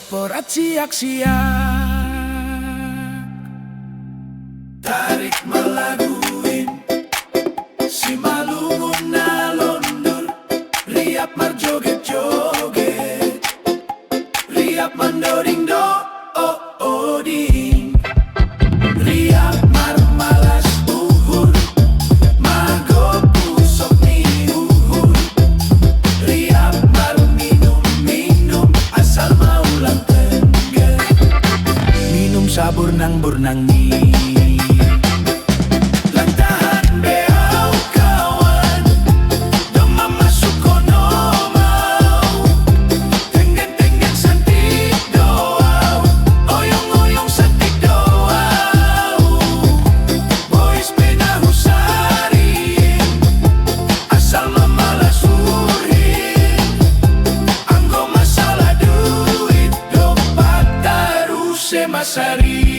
Porat siak-siak tarik melaguin si malungun nalondur riap marjoget-joget riap mandoding do oh oh ding riap mar malas uhur mago pusok ni uhur riap mar minum asal maulang tengger minum sabur nang burnang ni lantahan beau kawan demam masuk kono mau tenggen-tenggen santik doau oyong-oyong santik doau boys pena husarin asal mamalas urin anggo masalah duit dopat terus masari